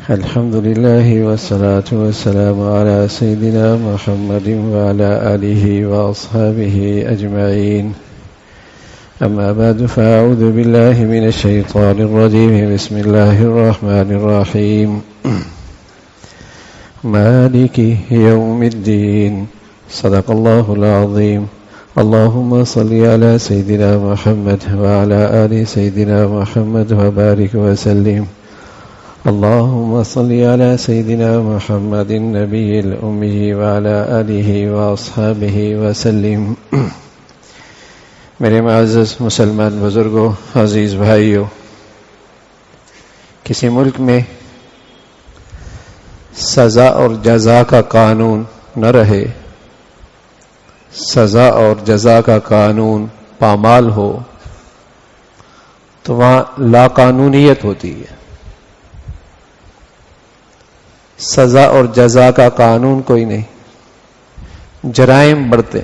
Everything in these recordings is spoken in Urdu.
الحمد لله والصلاة والسلام على سيدنا محمد وعلى آله وأصحابه أجمعين. أما بعد فأعوذ بالله من الشيطان الرجيم. بسم الله الرحمن الرحيم. مالك يوم الدين. صدق الله العظيم. اللهم صل على سيدنا محمد وعلى آل سيدنا محمد وبارك وسلم. اللهم صل على سيدنا محمد النبي الأمي وعلى آله وأصحابه وسلم. میرے معزز مسلمان بزرگوں، عزیز بھائیوں، کسی ملک میں سزا اور جزا کا قانون نہ رہے، سزا اور جزا کا قانون پامال ہو تو وہاں لا قانونیت ہوتی ہے. سزا اور جزا کا قانون کوئی نہیں، جرائم بڑھتے،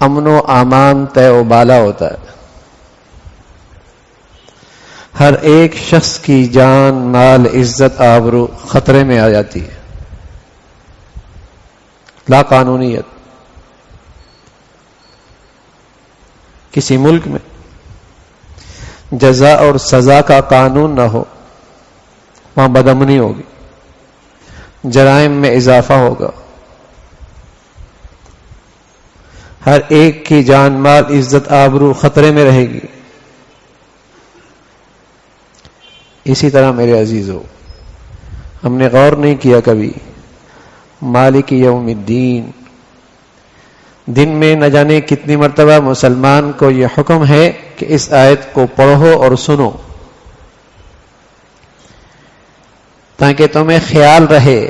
امن و امان طے و بالا ہوتا ہے. ہر ایک شخص کی جان، مال، عزت، آبرو خطرے میں آ جاتی ہے. لا قانونیت. کسی ملک میں جزا اور سزا کا قانون نہ ہو، وہاں بدامنی ہوگی، جرائم میں اضافہ ہوگا، ہر ایک کی جان، مال، عزت، آبرو خطرے میں رہے گی. اسی طرح میرے عزیزو، ہم نے غور نہیں کیا کبھی، مالک یوم الدین، دن میں نہ جانے کتنی مرتبہ مسلمان کو یہ حکم ہے کہ اس آیت کو پڑھو اور سنو، تاکہ تمہیں خیال رہے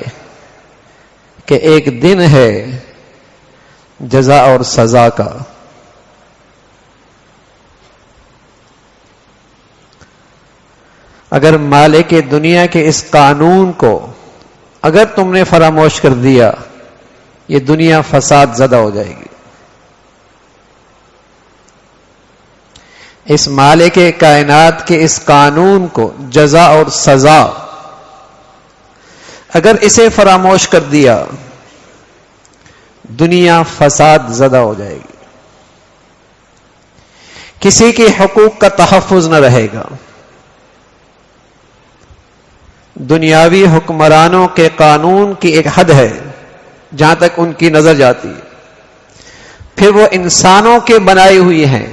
کہ ایک دن ہے جزا اور سزا کا. اگر مالک دنیا کے اس قانون کو اگر تم نے فراموش کر دیا، یہ دنیا فساد زدہ ہو جائے گی. اس مالک کائنات کے اس قانون کو، جزا اور سزا، اگر اسے فراموش کر دیا، دنیا فساد زدہ ہو جائے گی. کسی کے حقوق کا تحفظ نہ رہے گا. دنیاوی حکمرانوں کے قانون کی ایک حد ہے جہاں تک ان کی نظر جاتی ہے، پھر وہ انسانوں کے بنائی ہوئی ہیں.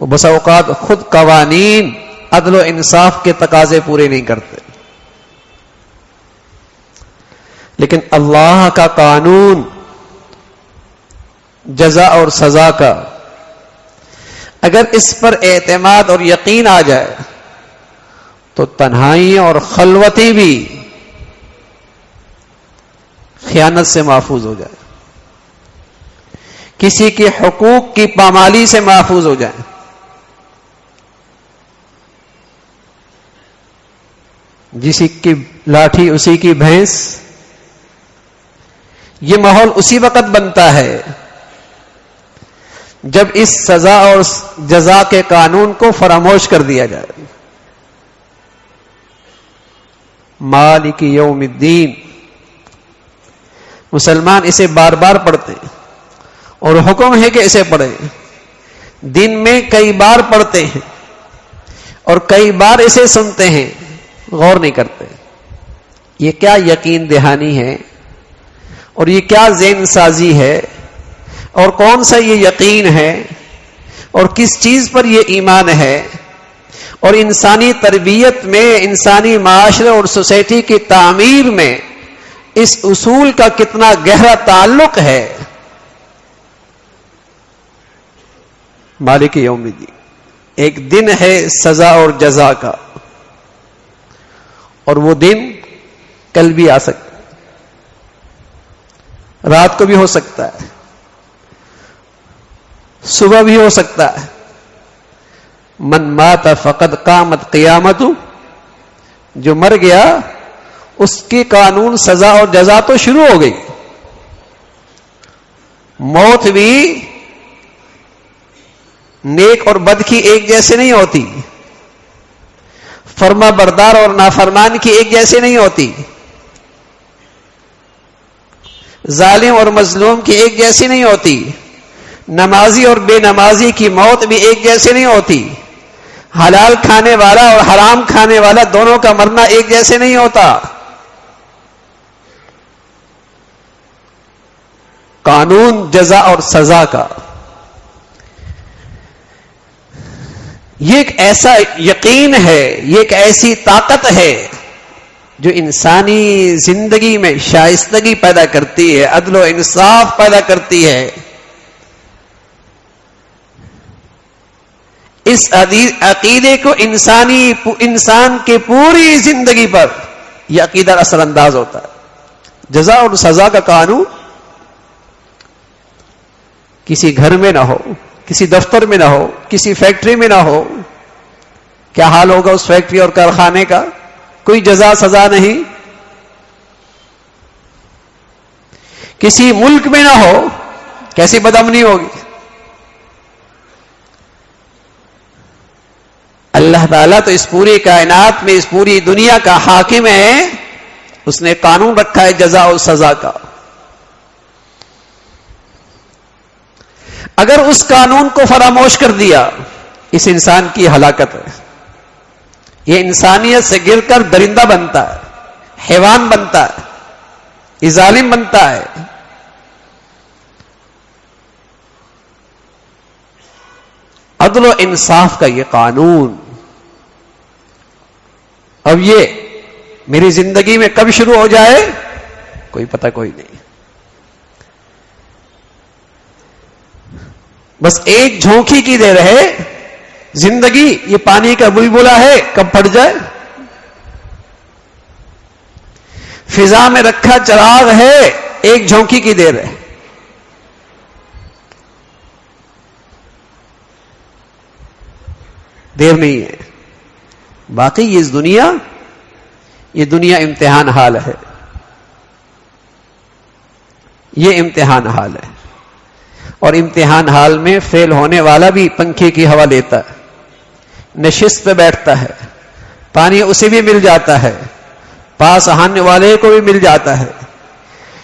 وہ بسا اوقات خود قوانین عدل و انصاف کے تقاضے پورے نہیں کرتے، لیکن اللہ کا قانون جزا اور سزا کا، اگر اس پر اعتماد اور یقین آ جائے تو تنہائی اور خلوتی بھی خیانت سے محفوظ ہو جائے، کسی کے حقوق کی پامالی سے محفوظ ہو جائے. جسی کی لاٹھی اسی کی بھینس، یہ ماحول اسی وقت بنتا ہے جب اس سزا اور جزا کے قانون کو فراموش کر دیا جائے. مالک یوم الدین، مسلمان اسے بار بار پڑھتے ہیں اور حکم ہے کہ اسے پڑھیں. دن میں کئی بار پڑھتے ہیں اور کئی بار اسے سنتے ہیں، غور نہیں کرتے. یہ کیا یقین دہانی ہے اور یہ کیا ذہن سازی ہے، اور کون سا یہ یقین ہے، اور کس چیز پر یہ ایمان ہے، اور انسانی تربیت میں، انسانی معاشرے اور سوسائٹی کی تعمیر میں اس اصول کا کتنا گہرا تعلق ہے. مالک یوم الدین، ایک دن ہے سزا اور جزا کا، اور وہ دن کل بھی آ سکتا ہے، رات کو بھی ہو سکتا ہے، صبح بھی ہو سکتا ہے. من مات فقد قامت قیامت، جو مر گیا اس کی قانون سزا اور جزا تو شروع ہو گئی. موت بھی نیک اور بد کی ایک جیسے نہیں ہوتی، فرما بردار اور نافرمان کی ایک جیسے نہیں ہوتی، ظالم اور مظلوم کی ایک جیسی نہیں ہوتی، نمازی اور بے نمازی کی موت بھی ایک جیسے نہیں ہوتی، حلال کھانے والا اور حرام کھانے والا دونوں کا مرنا ایک جیسے نہیں ہوتا۔ قانون جزا اور سزا کا یہ ایک ایسا یقین ہے، یہ ایک ایسی طاقت ہے جو انسانی زندگی میں شائستگی پیدا کرتی ہے، عدل و انصاف پیدا کرتی ہے۔ اس عقیدے کو انسان کے پوری زندگی پر یہ عقیدہ اثر انداز ہوتا ہے۔ جزا اور سزا کا قانون کسی گھر میں نہ ہو، کسی دفتر میں نہ ہو، کسی فیکٹری میں نہ ہو، کیا حال ہوگا اس فیکٹری اور کارخانے کا؟ کوئی جزا سزا نہیں۔ کسی ملک میں نہ ہو، کیسی بدامنی ہوگی؟ اللہ تعالیٰ تو اس پوری کائنات میں، اس پوری دنیا کا حاکم ہے، اس نے قانون رکھا ہے جزا اور سزا کا۔ اگر اس قانون کو فراموش کر دیا، اس انسان کی ہلاکت ہے۔ یہ انسانیت سے گر کر درندہ بنتا ہے، حیوان بنتا ہے، یہ ظالم بنتا ہے۔ عدل و انصاف کا یہ قانون اب یہ میری زندگی میں کب شروع ہو جائے کوئی پتہ کوئی نہیں۔ بس ایک جھونکی کی دیر ہے، زندگی یہ پانی کا بلبلا ہے، کب پھٹ جائے۔ فضا میں رکھا چراغ ہے، ایک جھونکی کی دیر ہے۔ دیر نہیں ہے۔ باقی یہ دنیا امتحان حال ہے، یہ امتحان حال ہے، اور امتحان حال میں فیل ہونے والا بھی پنکھے کی ہوا لیتا ہے، نشست پہ بیٹھتا ہے، پانی اسے بھی مل جاتا ہے، پاس آنے والے کو بھی مل جاتا ہے۔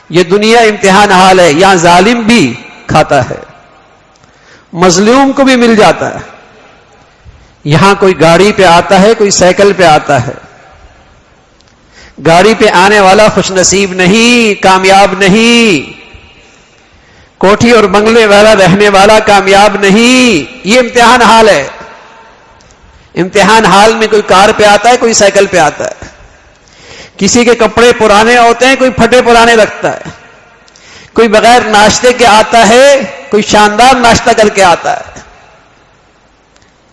یہ دنیا امتحان حال ہے، یہاں ظالم بھی کھاتا ہے، مظلوم کو بھی مل جاتا ہے۔ یہاں کوئی گاڑی پہ آتا ہے، کوئی سائیکل پہ آتا ہے۔ گاڑی پہ آنے والا خوش نصیب نہیں، کامیاب نہیں، کوٹھی اور بنگلے والا رہنے والا کامیاب نہیں۔ یہ امتحان حال ہے۔ امتحان حال میں کوئی کار پہ آتا ہے، کوئی سائیکل پہ آتا ہے، کسی کے کپڑے پرانے ہوتے ہیں، کوئی پھٹے پرانے رکھتا ہے، کوئی بغیر ناشتے کے آتا ہے، کوئی شاندار ناشتہ کر کے آتا ہے۔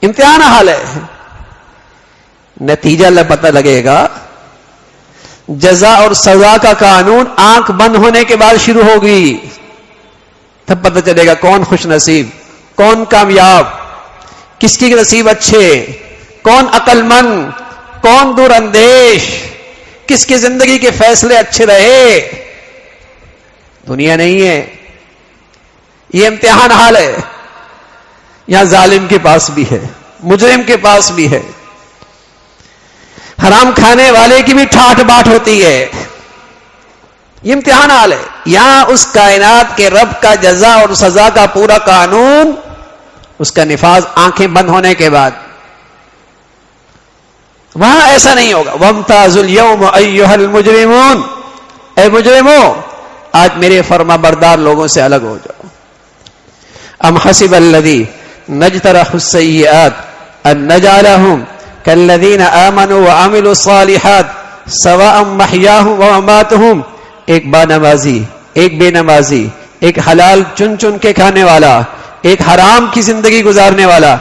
امتحان حال ہے۔ نتیجہ پتہ لگے گا، جزا اور سزا کا قانون آنکھ بند ہونے کے بعد شروع ہوگی، تب پتہ چلے گا کون خوش نصیب، کون کامیاب، کس کی نصیب اچھے، کون عقل مند، کون دور اندیش، کس کی زندگی کے فیصلے اچھے رہے۔ دنیا نہیں ہے، یہ امتحان حال ہے۔ یہاں ظالم کے پاس بھی ہے، مجرم کے پاس بھی ہے، حرام کھانے والے کی بھی ٹھاٹ باٹ ہوتی ہے۔ یہ امتحان حال ہے۔ یہاں اس کائنات کے رب کا جزا اور سزا کا پورا قانون، اس کا نفاذ آنکھیں بند ہونے کے بعد۔ وہاں ایسا نہیں ہوگا۔ وَامْتَازُوا الْيَوْمَ أَيُّهَا الْمُجْرِمُونَ، اے مجرموں آج میرے فرما بردار لوگوں سے الگ ہو جاؤ۔ ام حسب الذی نجترح السیئات ان نجعلهم كالذین آمنوا وعملوا الصالحات سواء محیاهم ومماتهم۔ ایک با نمازی، ایک بے نمازی، ایک حلال چن چن کے کھانے والا، ایک حرام کی زندگی گزارنے والا،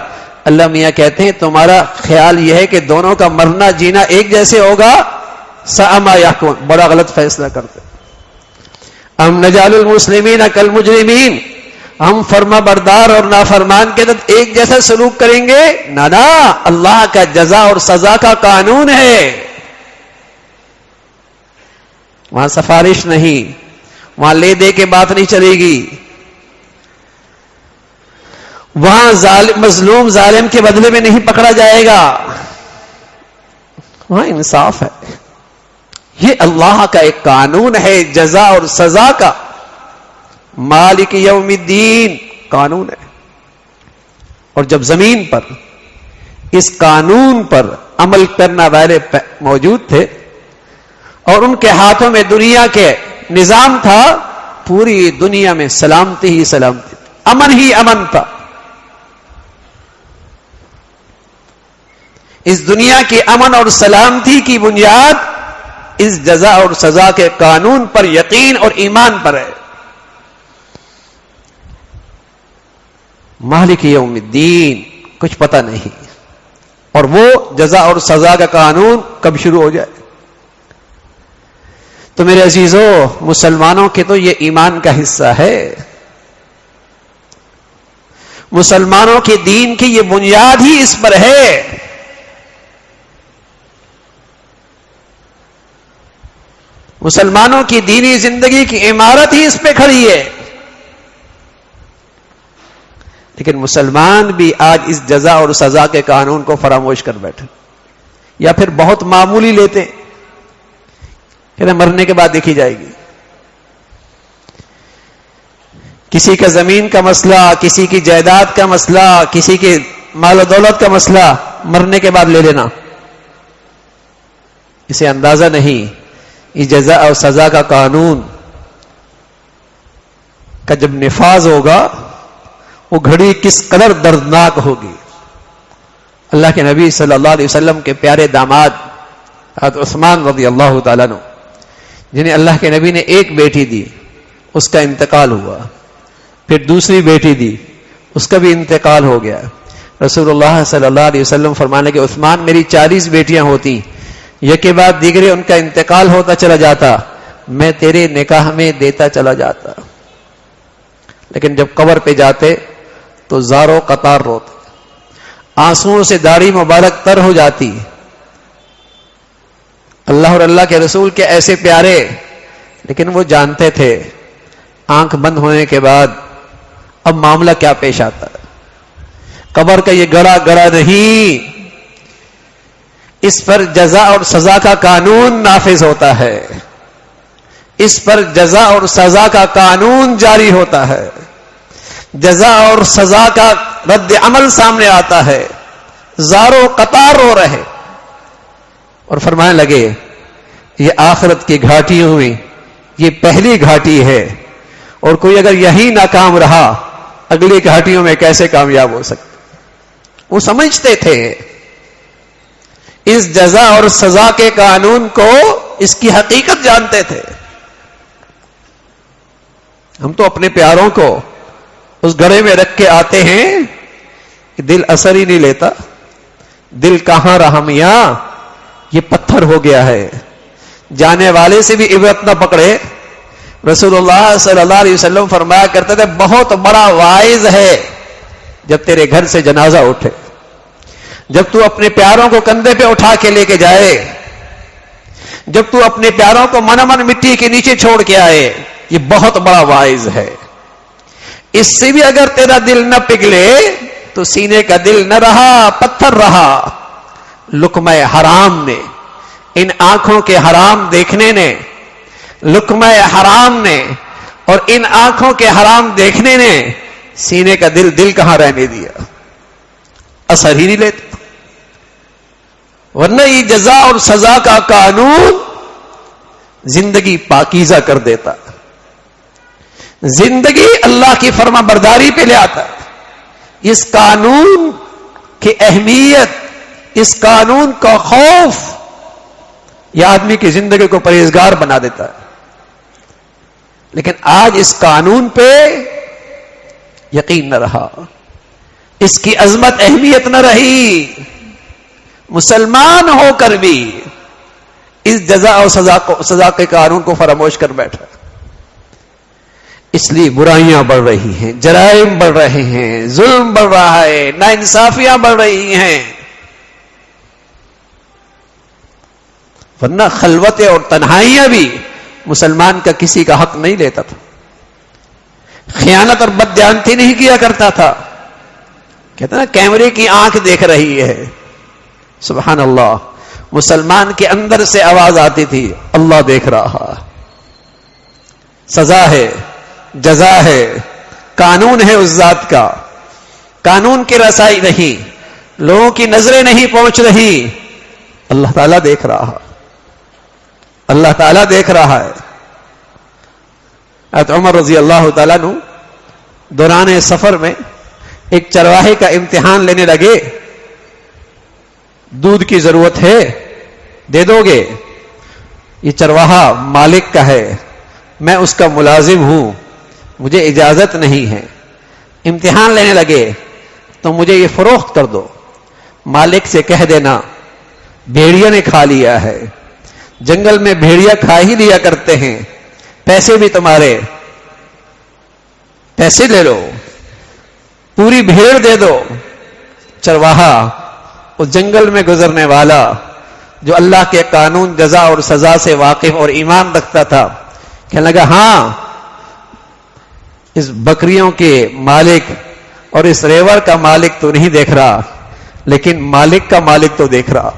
اللہ میاں کہتے ہیں تمہارا خیال یہ ہے کہ دونوں کا مرنا جینا ایک جیسے ہوگا؟ ساء ما یحکمون، بڑا غلط فیصلہ کرتے۔ ام نجعل المسلمین کالمجرمین، ہم فرما بردار اور نافرمان کے ساتھ ایک جیسا سلوک کریں گے؟ نہ، اللہ کا جزا اور سزا کا قانون ہے، وہاں سفارش نہیں، وہاں لے دے کے بات نہیں چلے گی۔ وہاں مظلوم ظالم کے بدلے میں نہیں پکڑا جائے گا، وہاں انصاف ہے. یہ اللہ کا ایک قانون ہے جزا اور سزا کا. مالک یوم الدین قانون ہے. اور جب زمین پر اس قانون پر عمل کرنا والے موجود تھے اور ان کے ہاتھوں میں دنیا کے نظام تھا، پوری دنیا میں سلامتی ہی سلامتی، امن ہی امن تھا. اس دنیا کی امن اور سلامتی کی بنیاد اس جزا اور سزا کے قانون پر یقین اور ایمان پر ہے. مالک یوم الدین کچھ پتہ نہیں، اور وہ جزا اور سزا کا قانون کب شروع ہو جائے. تو میرے عزیزو، مسلمانوں کے تو یہ ایمان کا حصہ ہے. مسلمانوں کے دین کی یہ بنیاد ہی اس پر ہے. مسلمانوں کی دینی زندگی کی عمارت ہی اس پہ کھڑی ہے. لیکن مسلمان بھی آج اس جزا اور سزا کے قانون کو فراموش کر بیٹھے، یا پھر بہت معمولی لیتے کہ مرنے کے بعد دیکھی جائے گی. کسی کا زمین کا مسئلہ، کسی کی جائیداد کا مسئلہ، کسی کے مال و دولت کا مسئلہ مرنے کے بعد لے لینا. اسے اندازہ نہیں یہ جزا اور سزا کا قانون کا جب نفاذ ہوگا وہ گھڑی کس قدر دردناک ہوگی. اللہ کے نبی صلی اللہ علیہ وسلم کے پیارے داماد حضرت عثمان رضی اللہ تعالیٰ عنہ، جنہیں اللہ کے نبی نے ایک بیٹی دی، اس کا انتقال ہوا. پھر دوسری بیٹی دی، اس کا بھی انتقال ہو گیا. رسول اللہ صلی اللہ علیہ وسلم فرمانے کہ عثمان میری 40 بیٹیاں ہوتی، یک کے بعد دیگرے ان کا انتقال ہوتا چلا جاتا، میں تیرے نکاح میں دیتا چلا جاتا. لیکن جب قبر پہ جاتے تو زاروں قطار روتے، آنسوؤں سے داڑھی مبارک تر ہو جاتی. اللہ اور اللہ کے رسول کے ایسے پیارے، لیکن وہ جانتے تھے آنکھ بند ہونے کے بعد اب معاملہ کیا پیش آتا ہے. قبر کا یہ گڑا گڑا نہیں، اس پر جزا اور سزا کا قانون نافذ ہوتا ہے. اس پر جزا اور سزا کا قانون جاری ہوتا ہے. جزا اور سزا کا رد عمل سامنے آتا ہے. زاروں قطار رو رہے اور فرمانے لگے یہ آخرت کی گھاٹیوں میں یہ پہلی گھاٹی ہے، اور کوئی اگر یہی ناکام رہا اگلی گھاٹیوں میں کیسے کامیاب ہو سکتا. وہ سمجھتے تھے اس جزا اور سزا کے قانون کو، اس کی حقیقت جانتے تھے. ہم تو اپنے پیاروں کو اس گڑھے میں رکھ کے آتے ہیں کہ دل اثر ہی نہیں لیتا. دل کہاں رہا میاں، یہ پتھر ہو گیا ہے. جانے والے سے بھی عبرت نہ پکڑے. رسول اللہ صلی اللہ علیہ وسلم فرمایا کرتے تھے بہت بڑا واعظ ہے جب تیرے گھر سے جنازہ اٹھے، جب تو اپنے پیاروں کو کندھے پہ اٹھا کے لے کے جائے، جب تو اپنے پیاروں کو من من مٹی کے نیچے چھوڑ کے آئے، یہ بہت بڑا واعظ ہے. اس سے بھی اگر تیرا دل نہ پگھلے تو سینے کا دل نہ رہا، پتھر رہا. لقمہ حرام نے، ان آنکھوں کے حرام دیکھنے نے، لقمہ حرام نے اور ان آنکھوں کے حرام دیکھنے نے سینے کا دل کہاں رہنے دیا، اثر ہی نہیں لیتے. ورنہ یہ جزا اور سزا کا قانون زندگی پاکیزہ کر دیتا، زندگی اللہ کی فرما برداری پہ لے آتا. اس قانون کی اہمیت، اس قانون کا خوف یہ آدمی کی زندگی کو پرہیزگار بنا دیتا ہے. لیکن آج اس قانون پہ یقین نہ رہا، اس کی عظمت اہمیت نہ رہی. مسلمان ہو کر بھی اس جزا اور سزا کے قانون کو فراموش کر بیٹھا. اس لیے برائیاں بڑھ رہی ہیں، جرائم بڑھ رہے ہیں، ظلم بڑھ رہا ہے، ناانصافیاں بڑھ رہی ہیں. ورنہ خلوتیں اور تنہائیاں بھی مسلمان کا کسی کا حق نہیں لیتا تھا. خیانت اور بددیانتی نہیں کیا کرتا تھا. کہتے ہیں نا کیمرے کی آنکھ دیکھ رہی ہے. سبحان اللہ. مسلمان کے اندر سے آواز آتی تھی اللہ دیکھ رہا. سزا ہے, جزا ہے, قانون ہے اس ذات کا. قانون کی رسائی نہیں, لوگوں کی نظریں نہیں پہنچ رہی, اللہ تعالیٰ دیکھ رہا. اللہ تعالیٰ دیکھ رہا ہے. حضرت عمر رضی اللہ تعالیٰ عنہ دوران سفر میں ایک چرواہے کا امتحان لینے لگے. دودھ کی ضرورت ہے, دے دو گے؟ یہ چرواہا مالک کا ہے, میں اس کا ملازم ہوں, مجھے اجازت نہیں ہے. امتحان لینے لگے تو مجھے یہ فروخت کر دو. مالک سے کہہ دینا بھیڑیا نے کھا لیا ہے, جنگل میں بھیڑیا کھا ہی لیا کرتے ہیں, پیسے بھی تمہارے, پیسے لے لو, پوری بھیڑ دے دو. چرواہا اس جنگل میں گزرنے والا جو اللہ کے قانون, جزا اور سزا سے واقف اور ایمان رکھتا تھا, کہنے لگا ہاں اس بکریوں کے مالک اور اس ریور کا مالک تو نہیں دیکھ رہا, لیکن مالک کا مالک تو دیکھ رہا.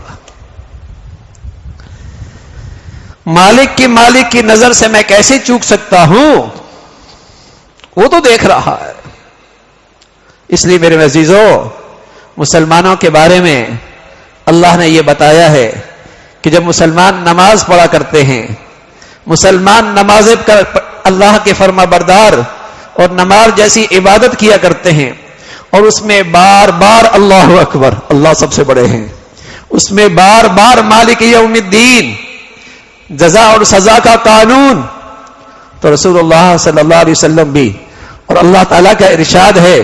مالک کی نظر سے میں کیسے چوک سکتا ہوں, وہ تو دیکھ رہا ہے. اس لیے میرے عزیزو, مسلمانوں کے بارے میں اللہ نے یہ بتایا ہے کہ جب مسلمان نماز پڑھا کرتے ہیں, مسلمان نماز اللہ کے فرما بردار اور نماز جیسی عبادت کیا کرتے ہیں, اور اس میں بار بار اللہ اکبر, اللہ سب سے بڑے ہیں, اس میں بار بار مالک یوم الدین, جزا اور سزا کا قانون, تو رسول اللہ صلی اللہ علیہ وسلم بھی اور اللہ تعالیٰ کا ارشاد ہے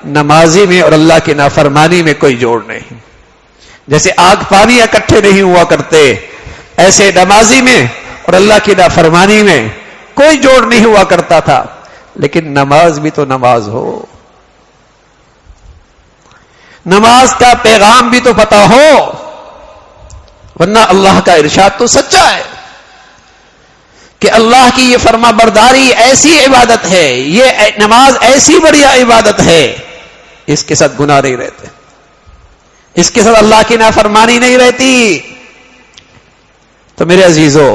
نمازی میں اور اللہ کی نافرمانی میں کوئی جوڑ نہیں. جیسے آگ پانی اکٹھے نہیں ہوا کرتے, ایسے نمازی میں اور اللہ کی نافرمانی میں کوئی جوڑ نہیں ہوا کرتا تھا. لیکن نماز بھی تو نماز ہو, نماز کا پیغام بھی تو پتا ہو, ورنہ اللہ کا ارشاد تو سچا ہے کہ اللہ کی یہ فرما برداری ایسی عبادت ہے, یہ نماز ایسی بڑھیا عبادت ہے, اس کے ساتھ گناہ نہیں رہتے, اس کے ساتھ اللہ کی نافرمانی نہیں رہتی. تو میرے عزیزو,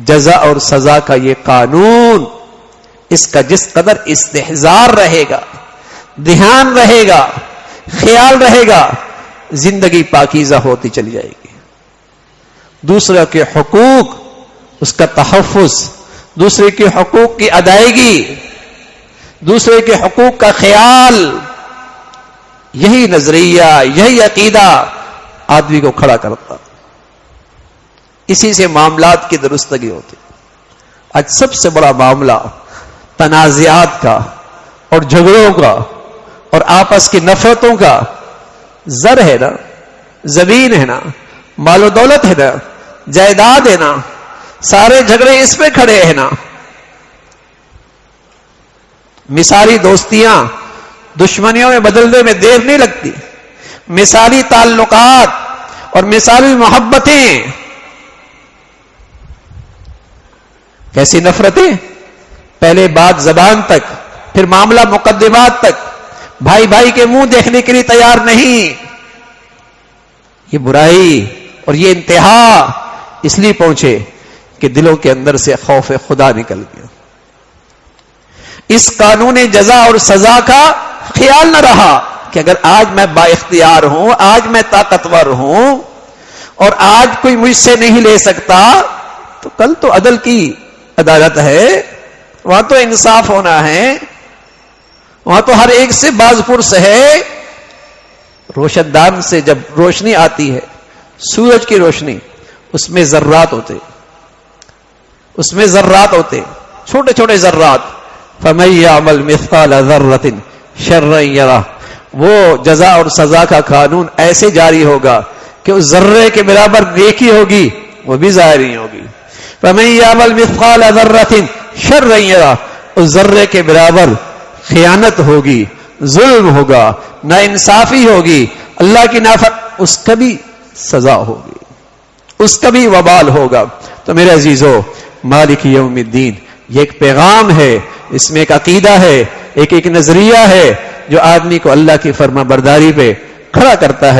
جزا اور سزا کا یہ قانون, اس کا جس قدر استحضار رہے گا, دھیان رہے گا, خیال رہے گا, زندگی پاکیزہ ہوتی چلی جائے گی. دوسرے کے حقوق, اس کا تحفظ, دوسرے کے حقوق کی ادائیگی, دوسرے کے حقوق کا خیال, یہی نظریہ, یہی عقیدہ آدمی کو کھڑا کرتا. اسی سے معاملات کی درستگی ہوتی. آج سب سے بڑا معاملہ تنازعات کا اور جھگڑوں کا اور آپس کی نفرتوں کا زر ہے نا, زمین ہے نا, مال و دولت ہے نا, جائیداد ہے نا, سارے جھگڑے اس پہ کھڑے ہیں نا. مثالی دوستیاں دشمنیوں میں بدلنے میں دیر نہیں لگتی, مثالی تعلقات اور مثالی محبتیں, کیسی نفرتیں, پہلے بات زبان تک, پھر معاملہ مقدمات تک, بھائی بھائی کے منہ دیکھنے کے لیے تیار نہیں. یہ برائی اور یہ انتہا اس لیے پہنچے کہ دلوں کے اندر سے خوف خدا نکل گیا. اس قانون جزا اور سزا کا خیال نہ رہا کہ اگر آج میں با اختیار ہوں, آج میں طاقتور ہوں اور آج کوئی مجھ سے نہیں لے سکتا, تو کل تو عدل کی عدالت ہے, وہاں تو انصاف ہونا ہے, وہاں تو ہر ایک سے باز پرس ہے. روشن دان سے جب روشنی آتی ہے, سورج کی روشنی, اس میں ذرات ہوتے, اس میں ذرات ہوتے, چھوٹے چھوٹے ذرات. فَمَن يَعْمَلْ مِثْقَالَ ذَرَّةٍ شَرًّا يَرَهُ, وہ جزا اور سزا کا قانون ایسے جاری ہوگا کہ اس ذرے کے برابر نیکی ہوگی وہ بھی ظاہر نہیں ہوگی. فَمَن يَعْمَلْ مِثْقَالَ ذَرَّةٍ شَرًّا يَرَهُ, اس ذرے کے برابر خیانت ہوگی, ظلم ہوگا, ناانصافی ہوگی, اللہ کی اس کا بھی سزا ہوگی, اس کا بھی وبال ہوگا. تو میرے عزیزو, مالک یوم الدین یہ ایک پیغام ہے, اس میں ایک عقیدہ ہے, ایک نظریہ ہے, جو آدمی کو اللہ کی فرما برداری پہ کھڑا کرتا ہے.